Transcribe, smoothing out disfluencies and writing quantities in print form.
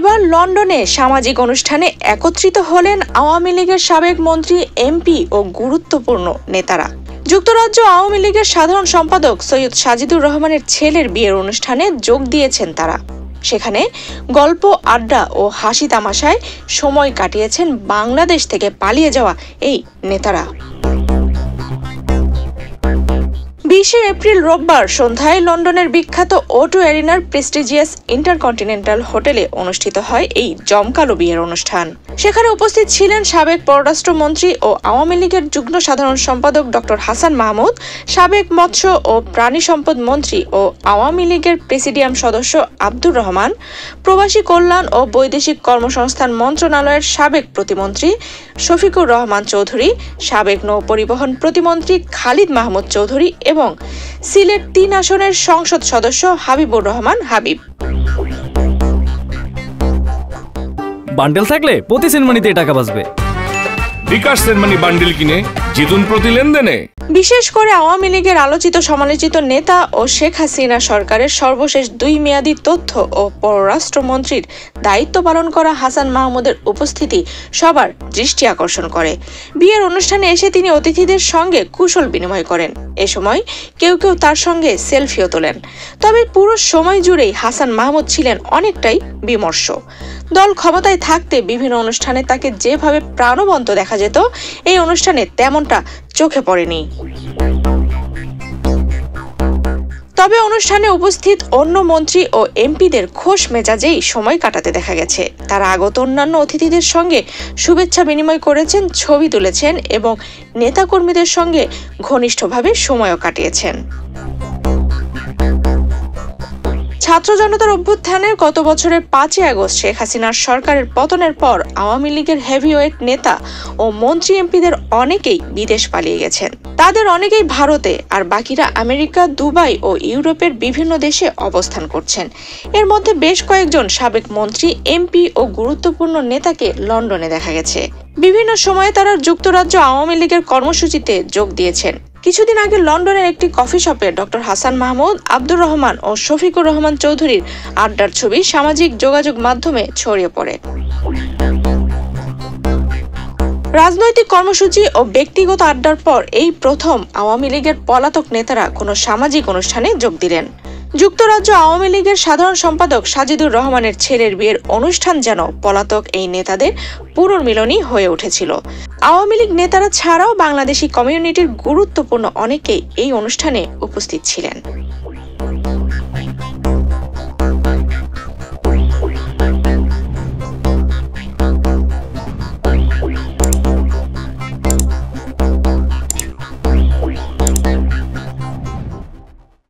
এবার লন্ডনে সামাজিক অনুষ্ঠানে একত্রিত হলেন আওয়ামী লীগের সাবেক মন্ত্রী, এমপি ও গুরুত্বপূর্ণ নেতারা। যুক্তরাজ্য আওয়ামী লীগের সাধারণ সম্পাদক সৈয়দ সাজিদুর রহমানের ছেলের বিয়ের অনুষ্ঠানে যোগ দিয়েছেন তারা। সেখানে গল্প, আড্ডা ও হাসি তামাশায় সময় কাটিয়েছেন বাংলাদেশ থেকে পালিয়ে যাওয়া এই নেতারা। 20 এপ্রিল রোববার সন্ধ্যায় লন্ডনের বিখ্যাত O2 অ্যারিনার প্রেস্টিজিয়াস ইন্টারকন্টিনেন্টাল হোটেলে অনুষ্ঠিত হয় এই জমকালো বিয়ের অনুষ্ঠান। সেখানে উপস্থিত ছিলেন সাবেক পররাষ্ট্রমন্ত্রী ও আওয়ামী লীগের যুগ্ম সাধারণ সম্পাদক ডক্টর হাসান মাহমুদ, সাবেক মৎস্য ও প্রাণী সম্পদ মন্ত্রী ও আওয়ামী লীগের প্রেসিডিয়াম সদস্য আব্দুর রহমান, প্রবাসী কল্যাণ ও বৈদেশিক কর্মসংস্থান মন্ত্রণালয়ের সাবেক প্রতিমন্ত্রী শফিকুর রহমান চৌধুরী, সাবেক নৌপরিবহন প্রতিমন্ত্রী খালিদ মাহমুদ চৌধুরী এবং সিলেট 3 আসনের সংসদ সদস্য হাবিবুর রহমান হাবিব। বান্ডেল থাকলে প্রতি সেনমানিতে টাকা বাঁচবে। বিকাশ সেনমানি বান্ডেল কিনে জিতুন প্রতি লেনদেনে। বিশেষ করে আওয়ামী লীগের আলোচিত সমালোচিত নেতা ও শেখ হাসিনা সরকারের সর্বশেষ 2 মেয়াদী তথ্য ও পররাষ্ট্রমন্ত্রীর দায়িত্ব পালন করা হাসান মাহমুদের উপস্থিতি সবার দৃষ্টি আকর্ষণ করে। বিয়ের অনুষ্ঠানে এসে তিনি অতিথিদের সঙ্গে কুশল বিনিময় করেন। এ সময় কেউ কেউ তার সঙ্গে সেলফিও তোলেন। তবে পুরো সময় জুড়েই হাসান মাহমুদ ছিলেন অনেকটাই বিমর্ষ। দল ক্ষমতায় থাকতে বিভিন্ন অনুষ্ঠানে তাকে যেভাবে প্রাণবন্ত দেখা যেত, এই অনুষ্ঠানে তেমনটা চোখে পড়েনি। তবে অনুষ্ঠানে উপস্থিত অন্য মন্ত্রী ও এমপিদের খোশ মেজাজেই সময় কাটাতে দেখা গেছে। তারা আগত অন্যান্য অতিথিদের সঙ্গে শুভেচ্ছা বিনিময় করেছেন, ছবি তুলেছেন এবং নেতাকর্মীদের সঙ্গে ঘনিষ্ঠভাবে সময়ও কাটিয়েছেন। ছাত্র জনতার অভ্যুত্থানের গত বছরের 5 আগস্ট শেখ হাসিনার সরকারের পতনের পর আওয়ামী লীগের হেভিওয়েট নেতা ও মন্ত্রী এমপিদের অনেকেই বিদেশ পালিয়ে গেছেন। তাদের অনেকেই ভারতে, আর বাকিরা আমেরিকা, দুবাই ও ইউরোপের বিভিন্ন দেশে অবস্থান করছেন। এর মধ্যে বেশ কয়েকজন সাবেক মন্ত্রী, এমপি ও গুরুত্বপূর্ণ নেতাকে লন্ডনে দেখা গেছে। বিভিন্ন সময়ে তারা যুক্তরাজ্য আওয়ামী লীগের কর্মসূচিতে যোগ দিয়েছেন। কিছুদিন আগে লন্ডনের একটি কফি শপে ডক্টর হাসান মাহমুদ, আব্দুর রহমান ও শফিকুর রহমান চৌধুরীর আড্ডার ছবি সামাজিক যোগাযোগ মাধ্যমে ছড়িয়ে পড়ে। রাজনৈতিক কর্মসূচি ও ব্যক্তিগত আড্ডার পর এই প্রথম আওয়ামী লীগের পলাতক নেতারা কোনো সামাজিক অনুষ্ঠানে যোগ দিলেন। যুক্তরাজ্য আওয়ামী লীগের সাধারণ সম্পাদক সাজিদুর রহমানের ছেলের বিয়ের অনুষ্ঠান যেন পলাতক এই নেতাদের পুনর্মিলনী হয়ে উঠেছিল। আওয়ামী লীগ নেতারা ছাড়াও বাংলাদেশি কমিউনিটির গুরুত্বপূর্ণ অনেকেই এই অনুষ্ঠানে উপস্থিত ছিলেন।